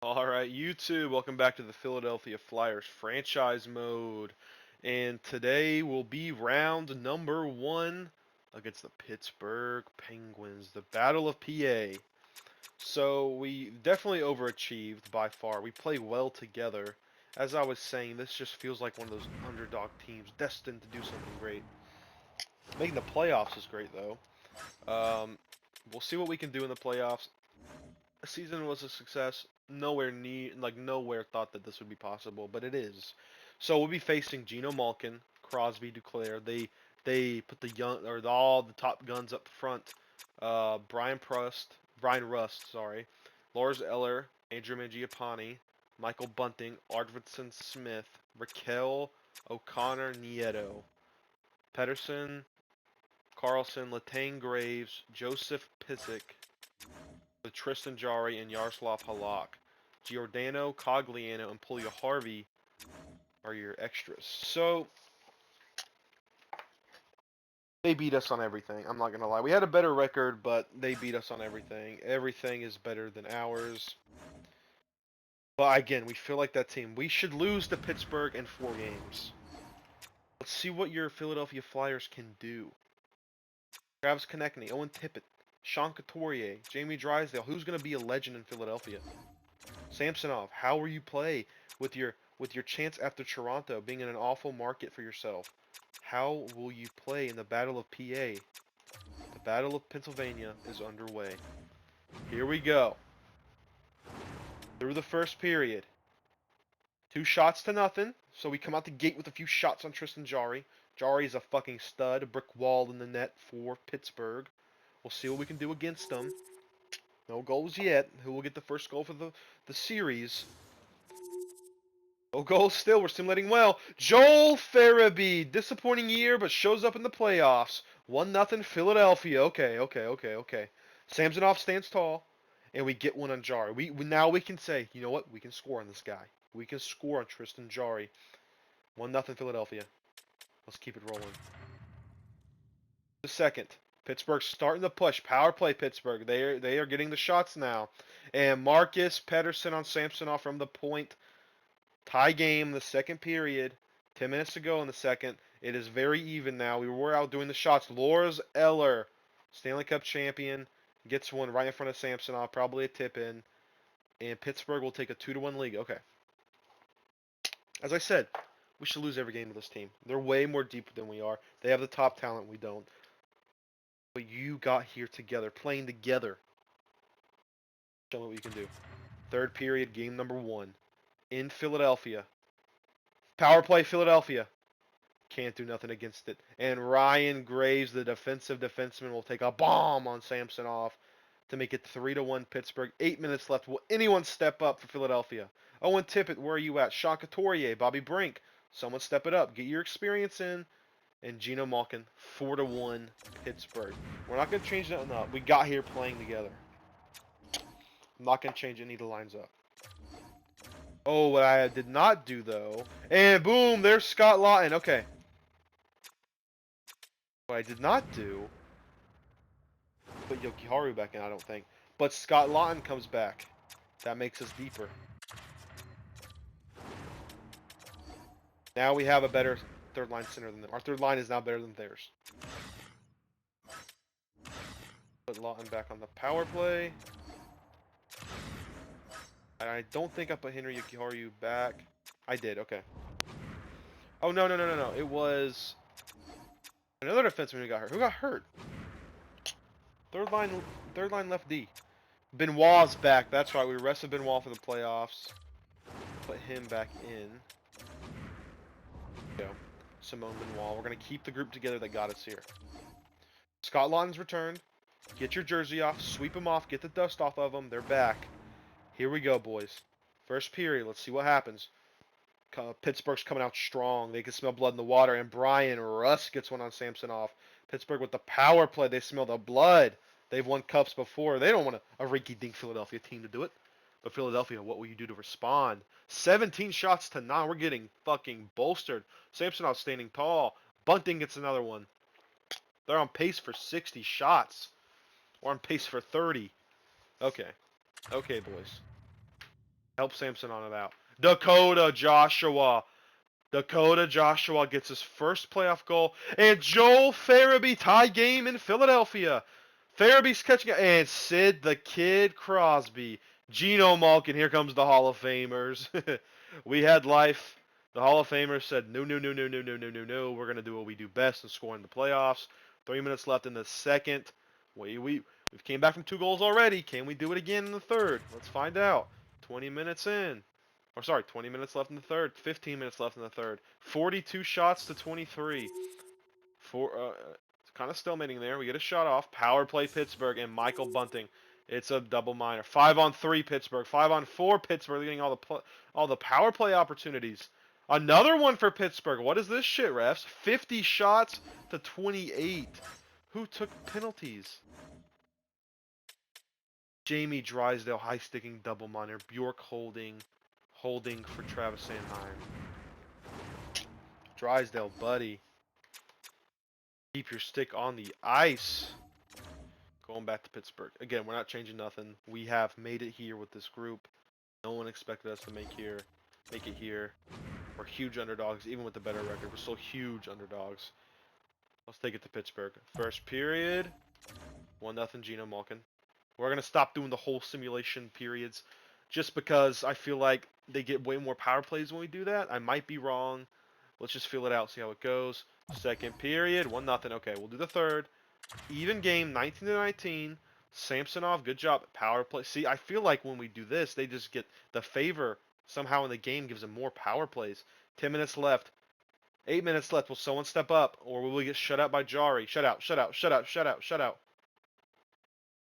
Alright, YouTube, welcome back to the Philadelphia Flyers franchise mode. And today will be round number 1 against the Pittsburgh Penguins, the Battle of PA. So we definitely overachieved by far. We play well together. As I was saying, this just feels like one of those underdog teams destined to do something great. Making the playoffs is great though. We'll see what we can do in the playoffs. The season was a success. Nowhere thought that this would be possible, but it is. So we'll be facing Geno Malkin, Crosby, Duclair. They put all the top guns up front. Brian Rust, sorry, Lars Eller, Andrew Mangiapane, Michael Bunting, Arvidsson Smith, Raquel O'Connor Nieto, Pedersen, Carlson, Latane Graves, Joseph Pissick, with Tristan Jarry and Yaroslav Halak. Giordano, Cogliano, and Pulio Harvey are your extras. So they beat us on everything. I'm not gonna lie. We had a better record, but they beat us on everything. Everything is better than ours. But again, we feel like that team. We should lose to Pittsburgh in 4 games. Let's see what your Philadelphia Flyers can do. Travis Konechny, Owen Tippett, Sean Couturier, Jamie Drysdale. Who's gonna be a legend in Philadelphia? Samsonov, how will you play with your chance after Toronto being in an awful market for yourself? How will you play in the Battle of PA? The Battle of Pennsylvania is underway. Here we go. Through the first period. 2 shots to nothing. So we come out the gate with a few shots on Tristan Jarry. Jarry is a fucking stud. A brick wall in the net for Pittsburgh. We'll see what we can do against them. No goals yet. Who will get the first goal for the series? No goals still. We're simulating well. Joel Farabee. Disappointing year, but shows up in the playoffs. 1-0 Philadelphia. Okay. Samsonov stands tall, and we get one on Jarry. Now we can say, you know what? We can score on this guy. We can score on Tristan Jarry. 1-0 Philadelphia. Let's keep it rolling. The second. Pittsburgh's starting to push. Power play, Pittsburgh. They are getting the shots now. And Marcus Pedersen on Samsonov from the point. Tie game in the second period. 10 minutes to go in the second. It is very even now. We were out doing the shots. Lars Eller, Stanley Cup champion, gets one right in front of Samsonov. Probably a tip in. And Pittsburgh will take a 2-1 lead. Okay. As I said, we should lose every game of this team. They're way more deep than we are. They have the top talent. We don't. But you got here together, playing together. Show me what you can do. Third period, game number 1. In Philadelphia. Power play, Philadelphia. Can't do nothing against it. And Ryan Graves, the defensive defenseman, will take a bomb on Samsonov to make it 3-1 Pittsburgh. 8 minutes left. Will anyone step up for Philadelphia? Owen Tippett, where are you at? Sean Couturier, Bobby Brink. Someone step it up. Get your experience in. And Geno Malkin, 4-1 Pittsburgh. We're not going to change nothing up. We got here playing together. I'm not going to change any of the lines up. Oh, what I did not do, though. And boom, there's Scott Laughton. Okay. What I did not do, put Yokiharu back in, I don't think. But Scott Laughton comes back. That makes us deeper. Now we have a better third line center than them. Our third line is now better than theirs. Put Laughton back on the power play. And I don't think I put Henry Yokiharu back. I did, okay. Oh, no. It was another defenseman who got hurt. Who got hurt? Third line left D. Benoit's back. That's right. We rested Benoit for the playoffs. Put him back in. There we go. Simone Benoit. We're going to keep the group together that got us here. Scott Laughton's returned. Get your jersey off. Sweep them off. Get the dust off of them. They're back. Here we go, boys. First period. Let's see what happens. Pittsburgh's coming out strong. They can smell blood in the water. And Brian Rust gets one on Samsonov. Pittsburgh with the power play. They smell the blood. They've won cups before. They don't want a rinky-dink Philadelphia team to do it. But Philadelphia, what will you do to respond? 17 shots to 9. We're getting fucking bolstered. Samsonov standing tall. Bunting gets another one. They're on pace for 60 shots. We're on pace for 30. Okay. Okay, boys. Help Samson on it out. Dakota Joshua. Dakota Joshua gets his first playoff goal. And Joel Farabee tie game in Philadelphia. Farabee's catching it. And Sid the Kid Crosby. Geno Malkin. Here comes the Hall of Famers. We had life. The Hall of Famers said, no, no, no, no, no, no, no, no, no. We're going to do what we do best and score in the playoffs. 3 minutes left in the second. We've came back from 2 goals already. Can we do it again in the third? Let's find out. 20 minutes in. Or sorry, 20 minutes left in the third. 15 minutes left in the third. 42 shots to 23. It's kind of stalemating there. We get a shot off. Power play Pittsburgh and Michael Bunting. It's a double minor. 5-on-3 Pittsburgh. 5-on-4 Pittsburgh. They're getting all the power play opportunities. Another one for Pittsburgh. What is this shit, refs? 50 shots to 28. Who took penalties? Jamie Drysdale high sticking double minor. Bjork holding for Travis Sanheim. Drysdale, buddy. Keep your stick on the ice. Going back to Pittsburgh. Again, we're not changing nothing. We have made it here with this group. No one expected us to make it here. We're huge underdogs, even with the better record. We're still huge underdogs. Let's take it to Pittsburgh. First period. 1-0 Geno Malkin. We're going to stop doing the whole simulation periods just because I feel like they get way more power plays when we do that. I might be wrong. Let's just feel it out, see how it goes. Second period, 1-0. Okay, we'll do the third. Even game, 19-19. Samsonov, good job. Power play. See, I feel like when we do this, they just get the favor somehow in the game, gives them more power plays. 10 minutes left. 8 minutes left. Will someone step up, or will we get shut out by Jari? Shut out, shut out, shut out, shut out, shut out.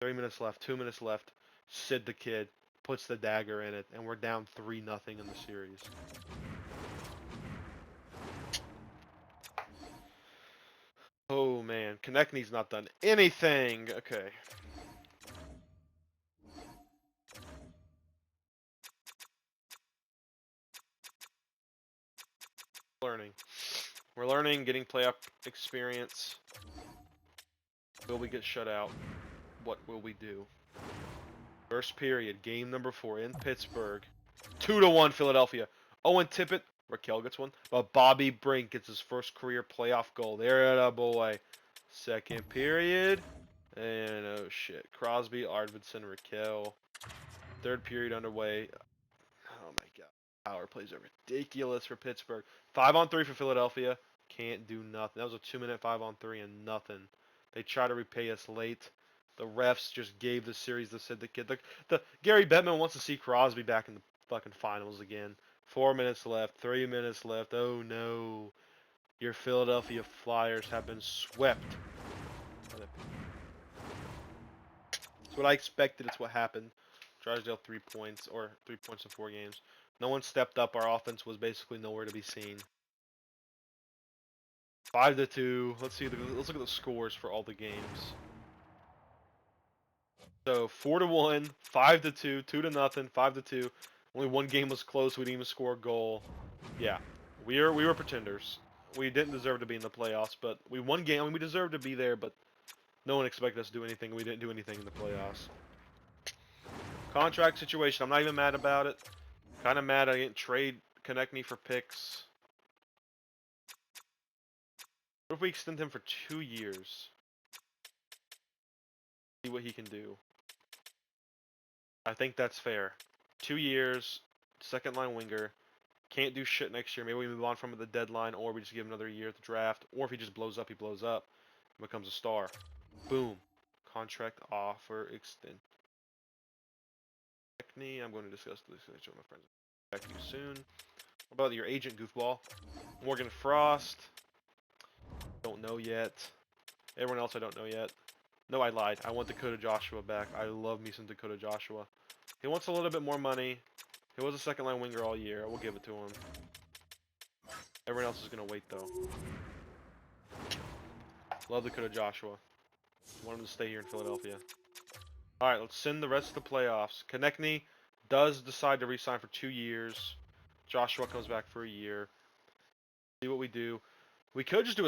3 minutes left. 2 minutes left. Sid the Kid puts the dagger in it, and we're down 3-0 in the series. Oh man, Konechny's not done anything. Okay. We're learning, getting playoff experience. Will we get shut out? What will we do? First period, game number 4 in Pittsburgh. 2-1 Philadelphia. Owen Tippett, Raquel gets one, but Bobby Brink gets his first career playoff goal. There, that boy. Second period, and oh shit, Crosby, Arvidsson, Raquel. Third period underway. Oh my god, power plays are ridiculous for Pittsburgh. 5-on-3 for Philadelphia. Can't do nothing. That was a 2-minute 5-on-3 and nothing. They try to repay us late. The refs just gave the series to Sid the Kid. The Gary Bettman wants to see Crosby back in the fucking finals again. 4 minutes left. 3 minutes left. Oh no. Your Philadelphia Flyers have been swept. It's what I expected. It's what happened. Drysdale 3 points, or 3 points in 4 games. No one stepped up. Our offense was basically nowhere to be seen. 5-2. Let's look at the scores for all the games. So 4-1, 5-2, 2-0, 5-2. Only one game was close. We didn't even score a goal. Yeah, we were pretenders. We didn't deserve to be in the playoffs, but we won game. I mean, we deserved to be there, but no one expected us to do anything. We didn't do anything in the playoffs. Contract situation. I'm not even mad about it. Kind of mad I didn't trade Konechny for picks. What if we extend him for 2 years? See what he can do. I think that's fair. 2 years, second line winger. Can't do shit next year. Maybe we move on from the deadline, or we just give him another year at the draft. Or if he just blows up, he blows up. Becomes a star. Boom. Contract offer extend. I'm going to discuss this with my friends. Back to you soon. What about your agent, goofball? Morgan Frost. Don't know yet. Everyone else I don't know yet. No, I lied. I want Dakota Joshua back. I love me some Dakota Joshua. He wants a little bit more money. He was a second line winger all year. We'll give it to him. Everyone else is going to wait, though. Love Dakota Joshua. Want him to stay here in Philadelphia. Alright, let's send the rest of the playoffs. Konechny does decide to re-sign for 2 years. Joshua comes back for a year. See what we do. We could just do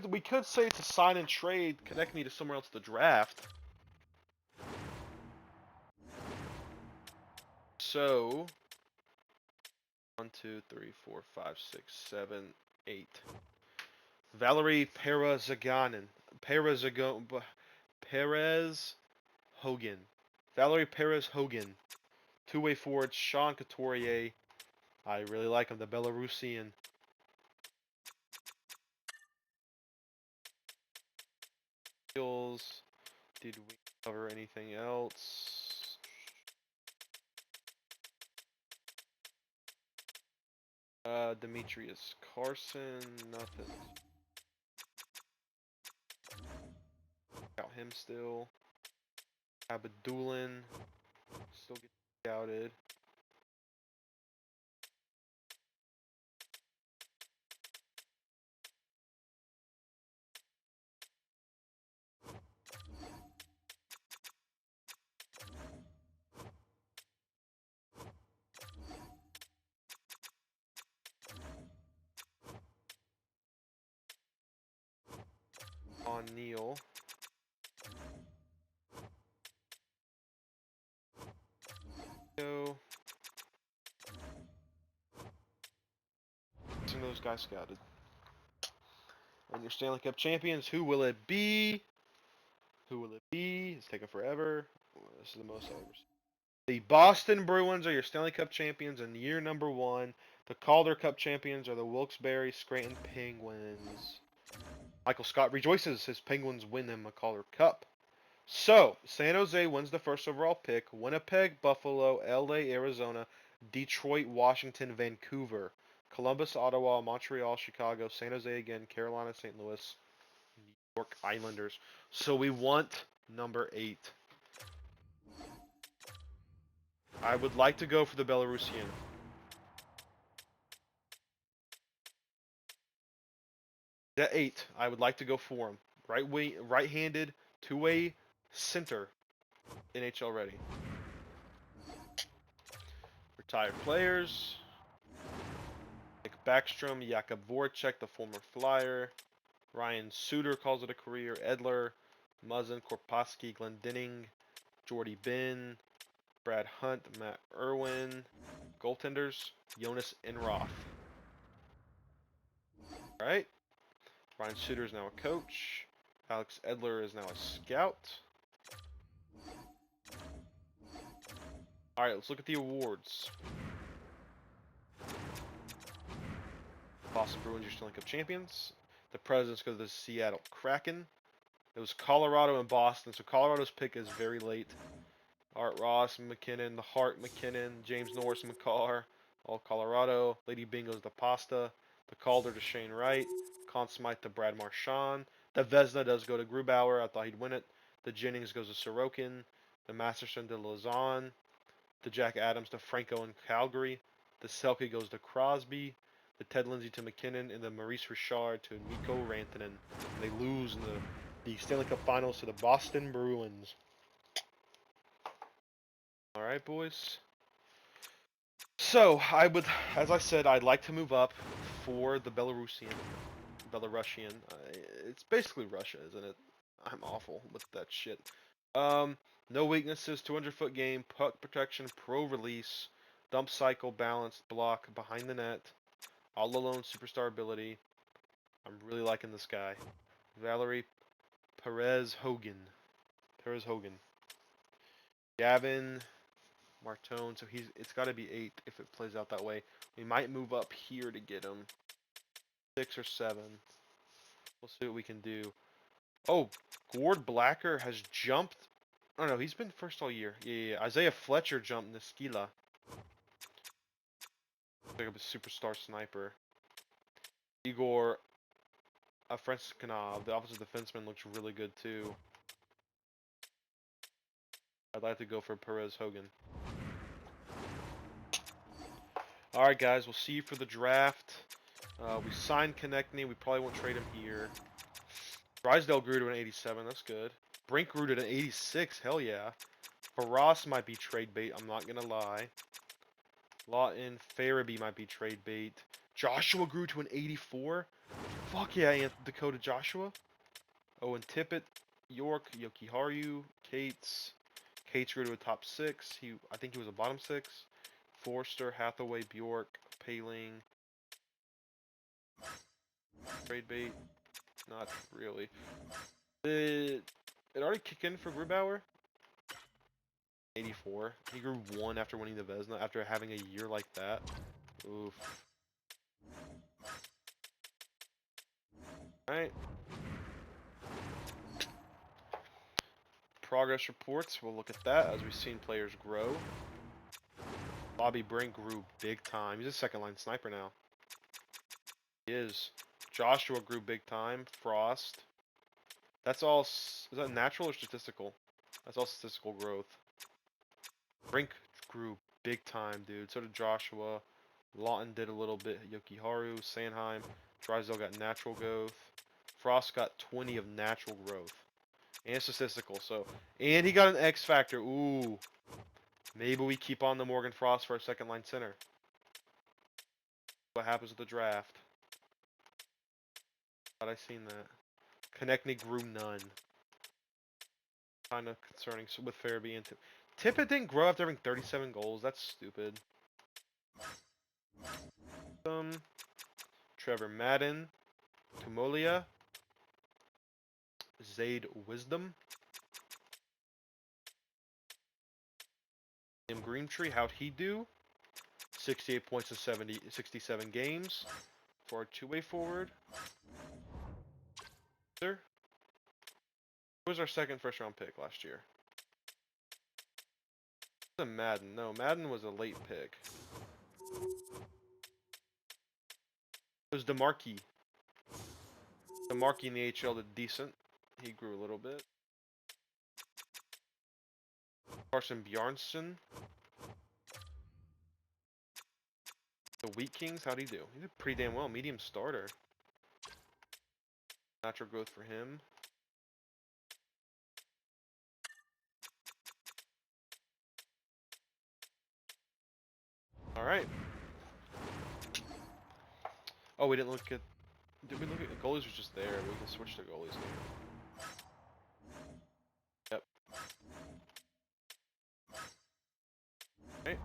we could say it's a sign and trade Konechny to somewhere else to draft. So 1, 2, 3, 4, 5, 6, 7, 8. Valerie Perez Hogan. Valerie Perez Hogan. Two-way forward, Sean Couturier. I really like him, the Belarusian. Did we cover anything else? Demetrius Carson, nothing. Got him still. Abdulin, still getting scouted. O'Neal. Go. Some of those guys scouted. And your Stanley Cup champions, who will it be? Who will it be? It's taking forever. This is the most I've ever seen. The Boston Bruins are your Stanley Cup champions in year number 1. The Calder Cup champions are the Wilkes-Barre Scranton Penguins. Michael Scott rejoices his Penguins win him a Calder Cup. So, San Jose wins the first overall pick. Winnipeg, Buffalo, LA, Arizona, Detroit, Washington, Vancouver, Columbus, Ottawa, Montreal, Chicago, San Jose again, Carolina, St. Louis, New York Islanders. So we want number 8. I would like to go for the Belarusian. At 8, I would like to go for him. Right-handed, two-way center, NHL ready. Retired players. Nick Backstrom, Jakub Voracek, the former Flyer. Ryan Suter calls it a career. Edler, Muzzin, Korpowski, Glendening, Jordy Bin, Brad Hunt, Matt Irwin. Goaltenders, Jonas Enroth. Alright. Ryan Suter is now a coach. Alex Edler is now a scout. Alright, let's look at the awards. Boston Bruins, your Stanley Cup champions. The Presidents go to the Seattle Kraken. It was Colorado and Boston, so Colorado's pick is very late. Art Ross, McKinnon, the Hart, McKinnon, James Norris, McCarr, all Colorado. Lady Bingo's the Pasta. The Calder to Shane Wright. Conn Smythe to Brad Marchand. The Vezina does go to Grubauer. I thought he'd win it. The Jennings goes to Sorokin. The Masterson to Lausanne. The Jack Adams to Franco in Calgary. The Selke goes to Crosby. The Ted Lindsay to McKinnon. And the Maurice Richard to Mikko Rantanen. And they lose in the Stanley Cup Finals to the Boston Bruins. Alright, boys. So, as I said, I'd like to move up for the Belarusian. It's basically Russia, isn't it? I'm awful with that shit. No weaknesses, 200-foot game, puck protection, pro release, dump cycle, balanced, block, behind the net, all alone, superstar ability. I'm really liking this guy. Valerie Perez Hogan. Gavin Martone, so it's got to be 8 if it plays out that way. We might move up here to get him. 6 or 7. We'll see what we can do. Oh, Gord Blacker has jumped. Oh no, he's been first all year. Yeah. Isaiah Fletcher jumped Niskila. Like a superstar sniper. Igor Afrenskanov, the offensive defenseman, looks really good too. I'd like to go for Perez Hogan. Alright guys, we'll see you for the draft. We signed Konechny. We probably won't trade him here. Drysdale grew to an 87. That's good. Brink grew to an 86. Hell yeah. Barras might be trade bait. I'm not going to lie. Lawton Farabee might be trade bait. Joshua grew to an 84. Fuck yeah, Dakota Joshua. Owen Tippett. York. Yokiharu. Cates. Cates grew to a top 6. I think he was a bottom 6. Forster, Hathaway, Bjork, Paling. Trade bait. Not really. Did it already kick in for Grubauer? 84. He grew 1 after winning the Vezina, after having a year like that. Oof. Alright. Progress reports, we'll look at that as we've seen players grow. Bobby Brink grew big time. He's a second line sniper now. He is. Joshua grew big time. Frost. That's all. Is that natural or statistical? That's all statistical growth. Brink grew big time, dude. So did Joshua. Lawton did a little bit. Yokiharu, Sanheim. Drysdale got natural growth. Frost got 20 of natural growth. And statistical, so. And he got an X factor. Ooh. Maybe we keep on the Morgan Frost for a second line center. What happens with the draft? Thought I seen that. Konechny grew none. Kind of concerning with Farabee and Tippett didn't grow after having 37 goals. That's stupid. Trevor Madden. Kamolia. Zaid Wisdom. Tim Greentree, how'd he do? 68 points in 67 games for our two-way forward. Who was our second first-round pick last year? It wasn't Madden. No, Madden was a late pick. It was DeMarkey. DeMarkey in the AHL did decent. He grew a little bit. Carson Bjarnson. The Wheat Kings, how'd he do? He did pretty damn well. Medium starter. Natural growth for him. Alright. Oh, we didn't look at... Did we look at... Goalies was just there. We can switch to goalies here. Yep. Okay.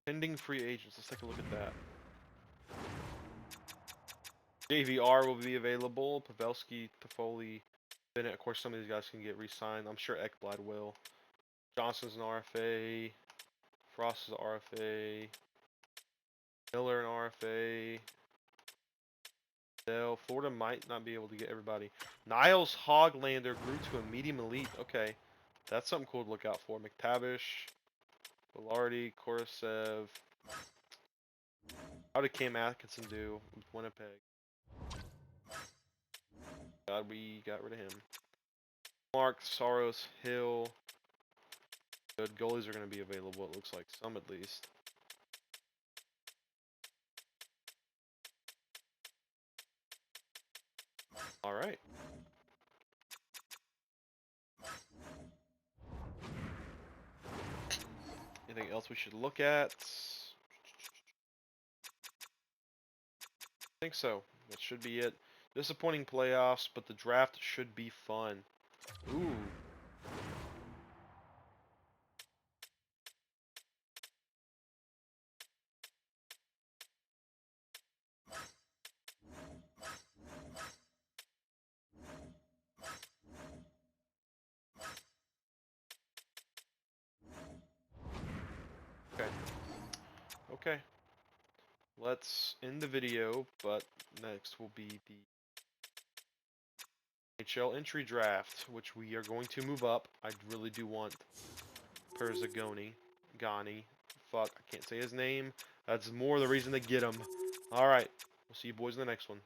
Pending free agents. Let's take a look at that. JVR will be available. Pavelski, Toffoli, Bennett. Of course, some of these guys can get re-signed. I'm sure Ekblad will. Johnson's an RFA. Frost is an RFA. Miller an RFA. Florida might not be able to get everybody. Niles Hoglander grew to a medium elite. Okay. That's something cool to look out for. McTavish. Velarde. Korosev. How did Cam Atkinson do with Winnipeg? God, we got rid of him. Mark, Soros, Hill. Good goalies are going to be available, it looks like. Some at least. Alright. Anything else we should look at? I think so. That should be it. Disappointing playoffs, but the draft should be fun. Ooh. Okay. Okay. Let's end the video, but next will be the NHL entry draft, which we are going to move up. I really do want Perzagoni. Gani. Fuck, I can't say his name. That's more the reason to get him. Alright. We'll see you boys in the next one.